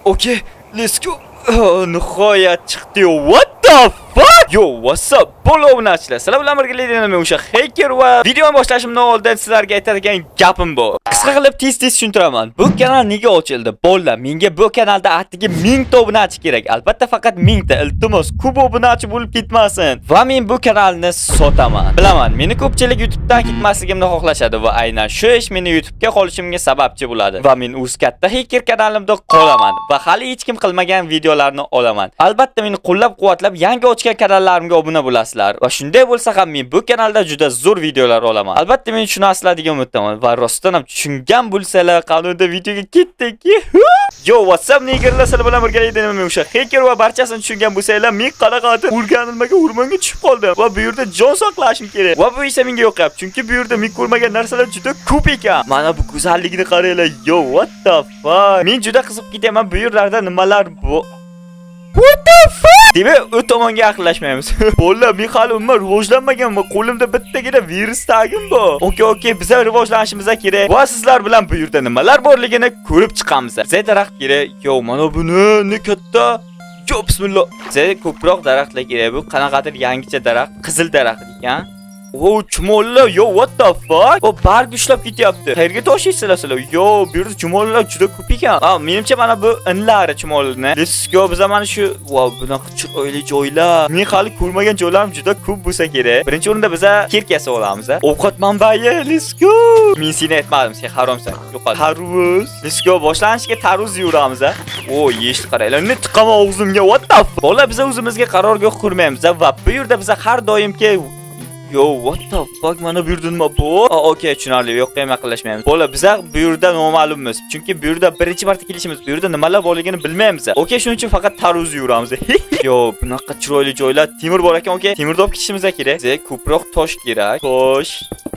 Okay, let's go. Nihoyat chiqdi. What the fuck? Yo, what's up? Bo'lovnachilar. Sizlar bilan birgalikda men o'sha hacker va videoni boshlashimdan oldin sizlarga aytadigan gapim bor. Qisqa qilib tez tushuntiraman. Bu kanal nega ochildi? Bo'ldi, menga bu kanalda atigi 1000 ta obunachi kerak. Albatta faqat 1000 ta. Iltimos, ko'p obunachi bo'lib ketmasin. Va men bu kanalni sotaman. Bilaman, meni ko'pchilik YouTubedan ketmasligimni xohlashadi va aynan shu ish meni YouTube'ga qolishimga sababchi bo'ladi. Va men o'z katta hacker kanalimda qolaman va hali hech kim qilmagan videolarni olaman. Albatta meni qo'llab-quvvatlab yangi ochgan kanallarimga obuna bo'lasizlar va shunday bo'lsa ham men bu kanalda juda zo'r videolar olaman. Albatta men shuni asladagi umiddaman va rostdan ham tushungan bo'lsalar qanunda videoga ketdik. Yo, what's up niggerlar, sizlar bilan birgalikda men o'sha hacker va barchasini tushungan bo'lsanglar, men qanaqadir o'rganilmagan o'rmonga tushib qoldim va bu yerda jon saqlashim kerak. Va bu esa menga yoqyapti, chunki bu yerda men ko'rmagan narsalar juda ko'p ekan. Mana bu go'zalligini qaranglar. Yo, what the fuck? Men juda qiziqib ketaman, bu yerlarda nimalar bu. What the fuck? Demak, u tomonga aqlashmaymiz. Bo'ldi, men hali umuman rivojlanmaganman. Qo'limda bittagina virus tagim bor. Okay, biz rivojlanishimiz kerak. Va sizlar bilan bu yerda nimalar borligini ko'rib chiqamiz. Bizga daraxt kerak. Yo, mana buni ne katta. Yo, bismillah. Bizga ko'proq daraxtlar kerak. Bu qanaqadir yangicha daraxt, qizil daraxt ekan. Oh, chumollar, yo, what the fuck? O barg ushlab ketyapti. Qayerga tashlaysizlar sizlar? Yo, bu yerda chumollar juda ko'p ekan. Menimcha mana bu inlari chumollarni. Let's go, biz mana shu, wow, bunaqa chiroyli joylar. Men hali ko'rmagan joylarim juda ko'p bo'lsa kerak. Birinchi o'rinda biz kirkasi olamiz. Ovqat manbai, let's go. Men seni aytmadim, sen haromsan. Yo'qol. Tarvuz. Let's go, boshlanishga tarvuz yuramiz. Oh, yeshit qaranglar. Ne tiqama og'zimga, what the fuck? Bola biz o'zimizga qarorgoh qurmaymiz va bu yerda biz har doimki yo, what the fuck, mana bu yerda nima bu? Okay, tushunarli, yo'qqa ham aqllashmaymiz. Bo'la, biz bu yerda noma'lummiz. Chunki bu yerda birinchi marta kelishimiz. Bu yerda nimalar borligini bilmaymiz. Okay, shuning uchun faqat tarvuz yuramiz. Yo, bunaqa chiroyli joylar, temir bor ekan, okay. Temirni olib ketishimiz kerak. Bizga ko'proq tosh kerak.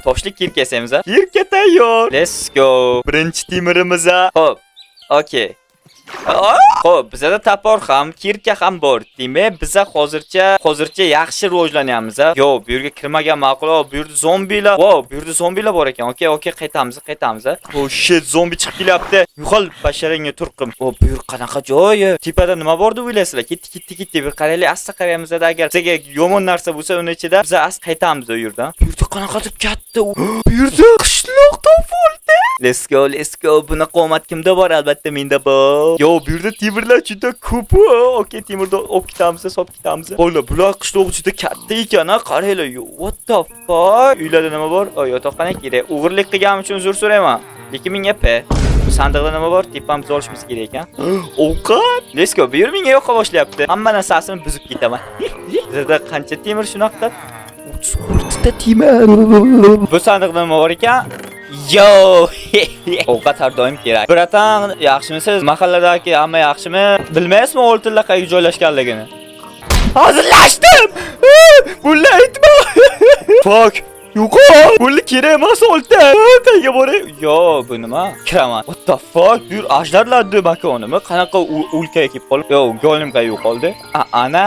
Toshlik kirkasamiz. Kirka tayyor. Let's go. Birinchi temirimiz. Xo'p. Okay. Xo'p, bizda tapor ham, kirka ham bor. Demak, biz hozircha yaxshi rivojlanyapmiz. Yo, bu yerga kirmagan ma'qul. Bu yerda zombilar. Wow, bu yerda zombilar bor ekan. Okay, qaytamiz. Oh shit, zombi chiqib kelyapti. Yo'qol, basharangga turqim. Oh, bu yer qanaqa joy? Tepada nima bor deb o'ylaysizlar? Ketdi. Bir qaraylik, asta qaraymiz. Agar bizga yomon narsa bo'lsa, uni ichida biz asta qaytamiz u yerdan. Bu yerda qanaqa deb katta. Bu yerda qishloq topildi. Let's go. Buni qomat kimda bor? Albatta menda bor. Yo, bu yerda temirlar juda ko'p. Okay, temirni olib ketamiz, sotib ketamiz. Bo'la, bular qishloq juda katta ekan, qaranglar. Yo, what the fuck? Uylarda nima bor? Yotoqxona kerak. O'g'irlik qilganim uchun uzr so'rayman. Lekin menga sandiqda nima bor? Tepamizni olishimiz kerak ekan. Ovqat. Let's go. Bu yer menga yoqa boshlayapti. Hamma narsasini buzib ketaman. Bizda qancha temir shunaqa? 34 ta temir. Bu sandiqda nima bor ekan? Yo, ovqat har doim kerak. Biratan, yaxshimisiz? Mahalladagi hamma yaxshimi? Bilmaysizmi oltinlar qayerga joylashganligini? Hozirlashdim. Bulla aytma. Fuck. Yo'qol. Bulla kerak emas oltin. Qayerga boray? Yo, bu nima? Kiraman. What the fuck? Bu ajdarlardi makonimi? Qanaqa o'lkaga kelib qolib? Yo, golim qayerga yo'qoldi? Ana.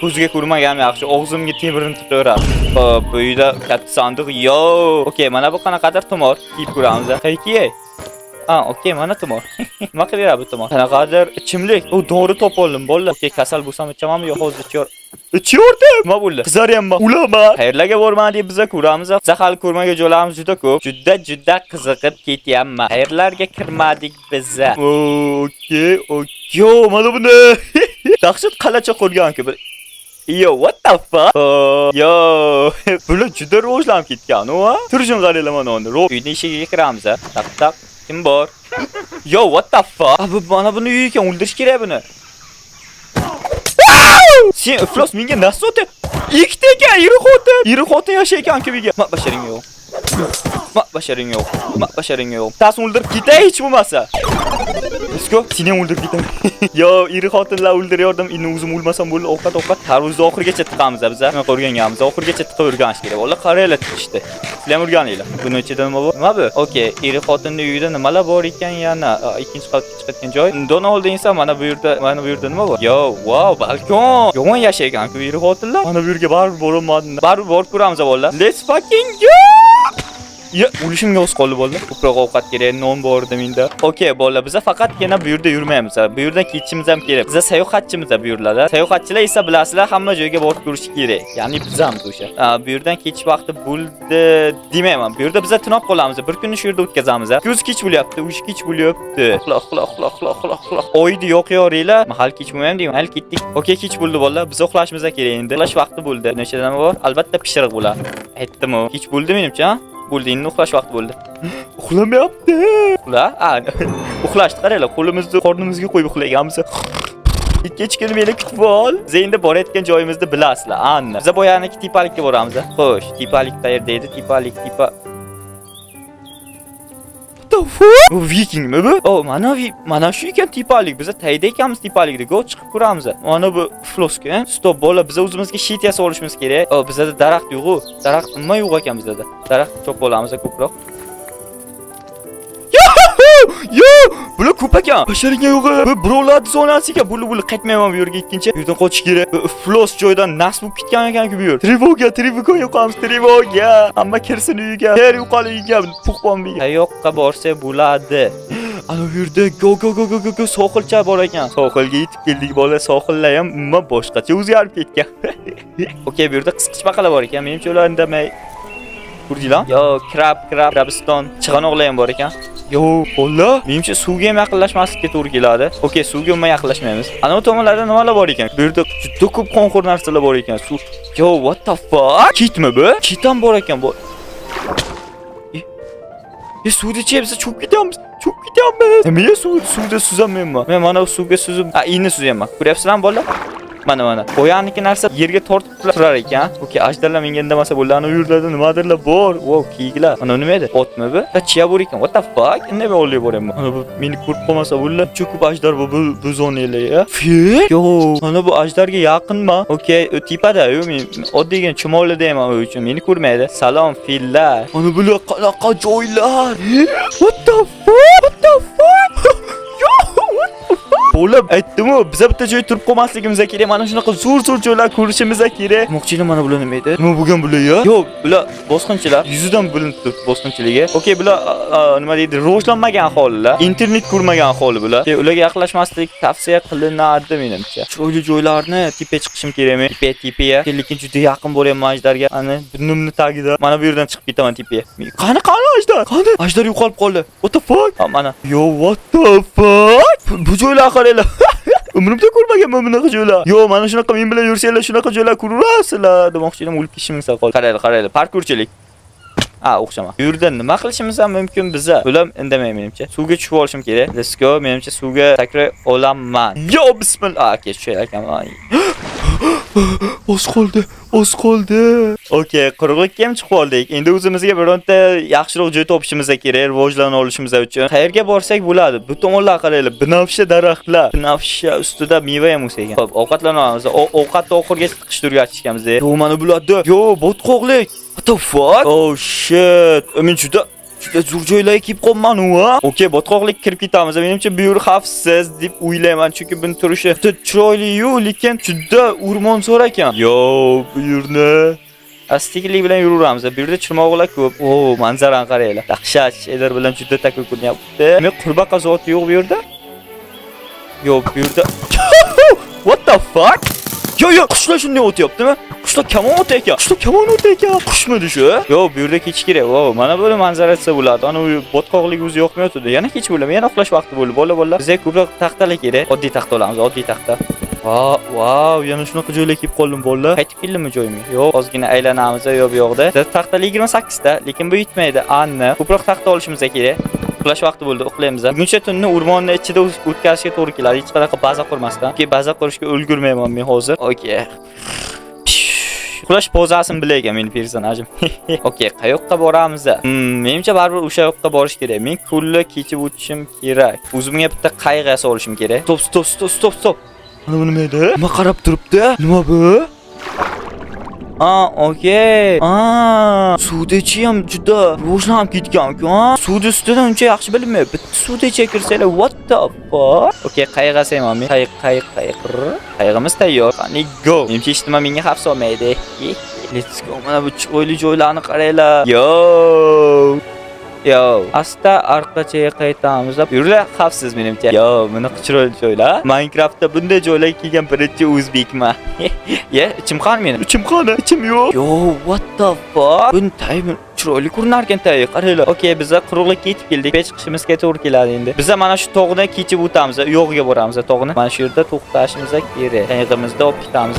Ko'zga ko'rmagan yaxshi. Og'zimga temirni tiqaveradi. Bu yerda katta sandiq. Yo. Okay, mana bu qanaqadir tumor. Kiyib ko'ramiz. Qayki? Okay, mana tumor. Nima qilyapti bu tumor? Qanaqadir ichimlik. U dori topoldim, bo'ldi. Okay, kasal bo'lsam ichamanmi yo hozir ichyordim. Nima bo'ldi? Qizaryapman. Ulaman. Qayerlarga borman deb biz ko'ramiz. Biz hali ko'rmagan joylarimiz juda ko'p. Juda qiziqib ketyapman. Qayerlarga kirmadik biz. Okay. Yo, mana buni. Dahshat qalacha qurgan-ku. Yo, what the fuck? Yo, bular juda rivojlanib ketgan, Turjun qaranglar mana uni. Uyning eshigiga kiramiz. Tak. Kim bor? Yo, what the fuck? Mana buni uyi ekan, o'ldirish kerak buni. Sen iflos menga nasıl o'tdi? Ikkita ekan, iri xotin yashaykan-ku uyga. Basharing yo'q. Tasni o'ldirib ketay hech bo'lmasa. Let's go. Seni ham o'ldirib ketaman. Yo, iri xotinlar o'ldirayotdim. Endi o'zim o'lmasam bo'ldi. Ovqat. Tarvuzni oxirigacha tiqamiz biz. Nima ko'rganganmiz? Oxirigacha tiqib o'rganish kerak. Valla qaranglar tiqishdi. Sizlar ham o'rganinglar. Buni ichida nima bor? Nima bu? Okay, iri xotinning uyida nimalar bor ekan yana? Ikkinchi qavatga chiqayotgan joy. Dona oldi inson mana bu yerda nima bor? Yo, wow, balkon. Yomon yashaygan-ku iri xotinlar. Mana bu yerga baribir borolmadim. Baribir borib ko'ramiz valla. Let's fucking go. Ya, o'lishimga o'z qoldi bolalar. Ko'proq ovqat kerak, non bor edi menda. Okey, bolalar, biz faqatgina bu yerda yurmaymiz. Bu yerdan ketishimiz ham kerak. Biz sayohatchimiz bu yerlarda. Sayohatchilar esa bilasizlar, hamma joyga borib ko'rish kerak. Ya'ni biz ham o'sha. Bu yerdan ketish vaqti bo'ldi demayman. Bu yerda biz tunab qolamiz. Bir kunni shu yerda o'tkazamiz. Ko'z kech bo'lyapti, uch kech bo'lyapti. Uxla. Oyni yo'q-yo'ringlar. Mahal kech bo'lmaydi deyman. Hali ketdik. Okey, kech bo'ldi bolalar. Biz uxlashimiz kerak endi. Uxlash vaqti bo'ldi. Nechadan bor? Albatta pishiriq bo'lar. Aytdim-ku. Kech bo'ldi menimcha. Bo'ldi, endi uxlash vaqti bo'ldi. Uxlamayapti. Uxla. Uxlashni qaranglar, qo'limizni qornimizga qo'yib uxlaganmiz. Kechqurun meni kutib ol. Siz endi borayotgan joyimizni bilasizlar. Anna. Biz boyaniki tepalikka boramiz. Xo'sh, tepalik qayerda edi? Tepalik. Bu vikingmi bu? Mana shu ekan tepalik. Biz tayda ekanmiz tepalikda. Go chiqib ko'ramiz. Mana bu floska. Stop bola, biz o'zimizga shit yasa olishimiz kerak. Bizda daraxt yo'q-ku. Daraxt nima yo'q ekan bizda? Daraxt chop olamiz ko'proq. Yo, bular ko'p ekan. Basharinga yo'q. Bu birovlarning zonasi ekan. Buli qaytmayman bu yerga ikkinchi. Bu yerdan qochish kerak. Flos joydan nasib bo'lib ketgan ekan-ku bu yer. Trevoga yo'qamiz, trevoga. Hamma kirsin uyiga. Her yo'qol uyiga. Puq bombiga. Qayoqqa borsa bo'ladi. Ana bu yerda go sohilcha bor ekan. Sohilga yetib keldik bola. Sohillar ham umuman boshqacha o'zgarib ketgan. Okey, bu yerda qisqichbaqalar bor ekan. Menimcha ular indamay ko'rdinglar? Yo, Krabiston, chig'anoqlar ham bor ekan. Yo, bola, menimcha suvga ham yaqinlashmaslikka to'g'ri keladi. Okey, suvga umuman yaqinlashmaymiz. Ana bu tomonlarda nimalar bor ekan? Bu yerda juda ko'p qonxo'r narsalar bor ekan. Suv. Yo, what the fuck? Kitmi bu? Kitam bor ekan bu. Suvda biz cho'kib ketyapmiz. Nimaga suvda suzamayman? Men mana bu suvga suzib, ini suzaman. Ko'ryapsizlarmi bolalar? Mana. Qo'yaniki narsa yerga tortib turar ekan. Okey, ajdarlar menga indamasa bo'ldi. Ana u yerlarda nimadirlar bor. Wow, kiyiklar. Ana nima edi? Otmi bu? Chiya bor ekan. What the fuck? Nima bo'lib boraman? Mana bu meni ko'rib qolmasa bo'ldi. Cho'kib ajdar bu zonalar. Fik? Yo, mana bu ajdarga yaqinman. Okey, tepada. Yo, men oddiygina chumolida deyman u uchun. Meni ko'rmaydi. Salom fillar. Mana bular qanaqa joylar? What the fuck? Bo'lib aytdim-ku, biz bitta joy turib qolmasligimiz kerak. Mana shunaqa zo'r joylar ko'rishimiz kerak. Mo'qchilar mana bular nima edi? Nima bo'lgan bular ya? Yo'q, bular bosqinchilar. Yuzidan bilinib turibdi bosqinchiligi. Okey, bular nima deydi? Rivojlanmagan aholilar, internet ko'rmagan aholi bular. Ularga yaqinlashmaslik tavsiya qilinadi menimcha. Chiroyli joylarni tepaga chiqishim kerak men. Tepaga, lekin juda yaqin bo'lyapman ajdarga. Ana, burnimni tagida. Mana bu yerdan chiqib ketaman tepaga. Qani ajdar? Ajdar yo'qolib qoldi. What the fuck? Mana. Yo, what the fuck? Bu joylar qaranglar. Umrimda ko'rmaganman bunaqa joylar. Yo, mana shunaqa men bilan yursanglar shunaqa joylar ko'rasizlar. Demoqchi edim, o'lib ketishim qoldi. Qaranglar, parkurchilik. O'xshama. Bu yerda nima qilishimiz ham mumkin biza. Ular indamay menimcha. Suvga tushib olishim kerak. Let's go. Menimcha suvga sakray olaman. Yo, bismillah. Kechir ekan. O'z qoldi. Okey, quruqlikka ham chiqib oldik. Endi o'zimizga bironta yaxshiroq joy topishimiz kerak, rivojlana olishimiz uchun. Qayerga borsak bo'ladi? Bu tomonlar qaranglar, binafsha daraxtlar. Binafsha ustida meva ham o'sgan. Xo'p, ovqatlanamiz. Ovqatni oxirgacha tiqishtirganmiz. Yo, mana bularda. Yo, botqoqlik. What the fuck? Oh shit. Men juda zo'r joylarga kelib qolman u. Okey, botqoqlik kirib ketamiz. Menimcha bu yer xavfsiz deb o'ylayman, chunki buni turishi juda chiroyli-yu, lekin juda o'rmonzor ekan. Yo, bu yerni astiklik bilan yuraveramiz. Bu yerda chirmoqlar ko'p. Manzarani qaranglar. Dahshat, shader bilan juda takka ko'rinyapti. Men qurbaqa zoti yo'q bu yerda? Yo'q, bu yerda. What the fuck? Yo, qushlar shunday o'tyaptimi? Qushlar kamon o'taykan. Qushmi shu? Yo, bu yerda ketish kerak. Mana bu manzarasi bo'ladi. Ana u botqoqlik o'zi yo'qmayapti. Yana kech bo'laman. Yana uxlash vaqti bo'ldi. Bolalar, bizga ko'proq taxtalar kerak. Oddiy taxta olamiz, oddiy taxta. Wow, yana shunaqa joyga kelib qoldim bolalar. Qaytib keldimmi joyimga? Yo'q, ozgina aylanamiz yo bu yoqda. Taxtalar 28 ta, lekin bu yetmaydi. Anni, ko'proq taxta olishimiz kerak. Uxlash vaqti bo'ldi, uxlaymiz. Buguncha tunni o'rmonning ichida o'tkazishga to'g'ri keladi. Hech qanaqa baza qurmasdan. Okey, baza qurishga ulgurmayman men hozir. Okey. Uxlash pozasini bilagan meni personajim. Okey, qayoqqa boramiz? Menimcha baribir o'sha yoqqa borish kerak. Men kunni kechib o'tishim kerak. O'zimga bitta qayiq yasa olishim kerak. Stop. Mana bu nima edi? Nima qarab turibdi? Nima bu? Okey. Suvda ham juda rivojlanib ketgan-ku. Suvda ustidan uncha yaxshi bilmayman. Bitta suvda kirsanglar, what the fuck? Okey, qayiq asayman men. Qayiqimiz tayyor. Qani go. Menimcha eshitma menga xavf solmaydi. Let's go. Mana bu chiroyli joylarni qaranglar. Yo, asta orqachaga qaytamiz. Yurlar, xavfsiz menimcha. Yo, buni chiroyli joylar. Minecraftda bunday joylarga kelgan birinchi o'zbekman. Ye, ichim qani meni? Ichim qani? Ichim yo'q. Yo, what the fuck? Bunday chiroyli ko'rinar ekan tay. Qaranglar. Okay, biz quruqlikka yetib keldik. Chiqishimizga to'g'ri keladi endi. Biz mana shu tog'dan kechib o'tamiz. Yo'g'iga boramiz tog'ni. Mana shu yerda to'xtashimiz kerak. Qayg'imizda olib ketamiz.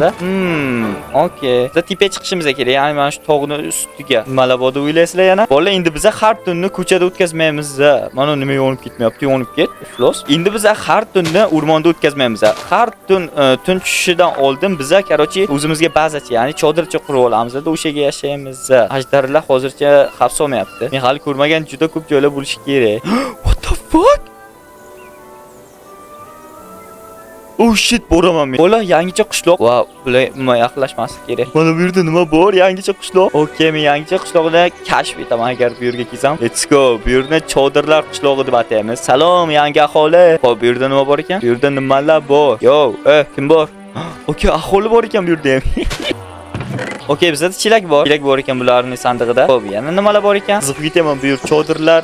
Okay. Biz tepaga chiqishimiz kerak. Ya'ni mana shu tog'ni ustiga. Nimalar bo'ldi o'ylaysizlar yana? Bolalar, endi biz har tunni ko'chada o'tkazmaymiz. Mana nima yonib ketmayapti? Yonib ket. Iflos. Endi biz har tunni o'rmonda o'tkazmaymiz. Har tun tun tushishidan oldin biz, qarochi, o'zimizga bazachi, ya'ni chodircha qurib olamiz. O'shaga yashaymiz. Ajdarlar hozircha xavf solmayapti. Men hali ko'rmagan juda ko'p joylar bo'lishi kerak. What the fuck? Oh shit, boraman men. Bola, yangicha qishloq. Va, bular nima yaqinlashmaslik kerak. Mana bu yerda nima bor? Yangicha qishloq. Okay, men yangicha qishloqni kashf etaman agar bu yerga kelsam. Let's go. Bu yerni chodirlar qishlog'i deb ataymiz. Salom, yangi aholi. Xo'p, bu yerda nima bor ekan? Bu yerda nimalar bor? Yo, kim bor? Okay, aholi bor ekan bu yerda ham. Okay, bizda chelak bor. Chelak bor ekan bularning sandig'ida. Xo'p, yana nimalar bor ekan? Qiziqib ketaman bu yer chodirlar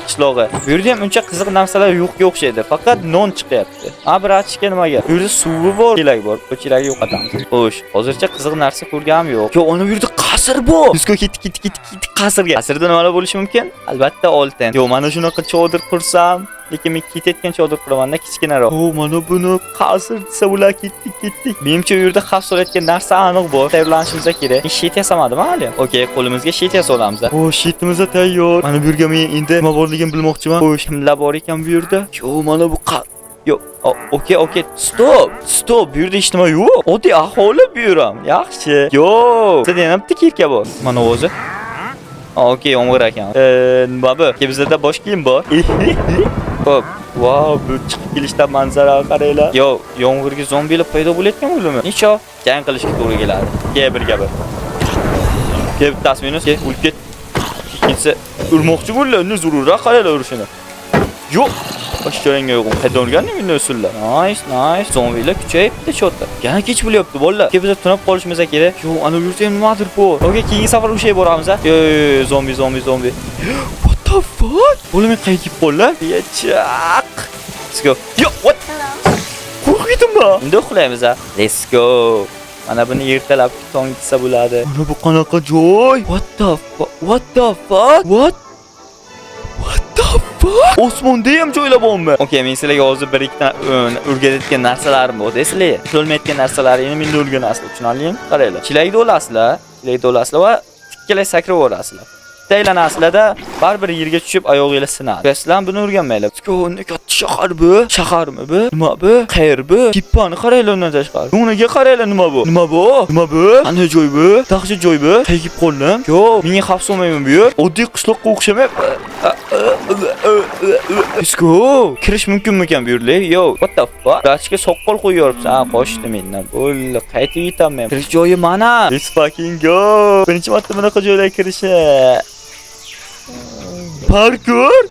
qishlog'i. Bu yerda ham uncha qiziq narsalar yo'qga o'xshaydi. Faqat non chiqyapti. Bir achishga nimaga? Bu yerda suvi bor, chelak bor. Bu chelakni yo'qotamiz. Xo'sh, hozircha qiziq narsa ko'rganim yo'q. Yo, ana bu yerda qasr bor. Bizga ketdik qasrga. Qasrda nimalar bo'lishi mumkin? Albatta oltin. Yo, mana shunaqa chodir qursam, lekin men ketayotgan chodir quraman-da, kichkinaroq. O, mana buni qasr desa ular ketdik. Menimcha bu yerda xavf solayotgan narsa aniq bor. Tayyorlanishimiz kerak. Shet yasamadimi hali? Okay, qo'limizga shet yasa olamiz. O, shetimiz tayyor. Mana bu yerga men endi nima borligini bilmoqchiman. Xo'sh, kimlar bor ekan bu yerda? Yo, mana bu Yo, okay. Stop. Bu yerda hech nima yo'q. Oddiy aholi bu yeram. Yaxshi. Yo, sizda yana bitta kiyimga bor. Mana o'zi. Okay, yomg'ir ekan. Nima bu? Bizda bosh kiyim bor. Xo'p. Wow, bu chiqib kelishda manzaraga qaranglar. Yo, yomg'irga zombilar paydo bo'layotgan bo'ldimi? Necha jang qilishga to'g'ri keladi. Birga. Bittasi minus, o'lib ket. Ikkinchisi urmoqchi bo'ldilar, ne zarurroq qaranglar urishini. Yo'q. Boshqalarga yo'q. Haydonganmi bunday usullar? Nice. Zombilar kuchayibdi chotda. Yana kech bo'lyapti bolalar. Biz tunab qolishimiz kerak. Yo, ana bu yerda nimadir bor. Okay, keyingi safar o'shaga boramiz. Yo, zombi. What the fuck? Bo'lim qaytib qollar. Yechaq. Let's go. Yo, what? Qo'rqdimmi? Endi uxlaymiz. Let's go. Mana buni ertalab tong desa bo'ladi. Mana bu qanaqa joy? What the fuck? Osmonda ham joylar bormi? Okay, men sizlarga hozir bir ikkita o'rgatayotgan narsalarim bor. Desizlar, tushunolmayotgan narsalaringni men o'rganasizlar, tushunarlimi? Qaranglar. Chilakda olasizlar va tikkalay sakrab o'rasizlar. Taylanasizlarda baribir yerga tushib oyog'inglar sinadi. Sizlar buni o'rganmaylar. Ne katta shahar bu? Shaharmi bu? Nima bu? Qayer bu? Tippani qaranglar undan tashqari. Unaga qaranglar nima bu? Qanday joy bu? Dahshat joy bu. Qaytib qoldim. Yo, menga xavf solmayman bu yer. Oddiy qishloqqa o'xshamayapti. Let's go. Kirish mumkinmi bu yerga? Yo, what the fuck? Rachga soqqol qo'yyorsan. Qochdi mendan. Bo'ldi, qaytib yetaman. Kirish joyi mana. Let's fucking go. Birinchi marta bunaqa joylarga kirish. Parkur?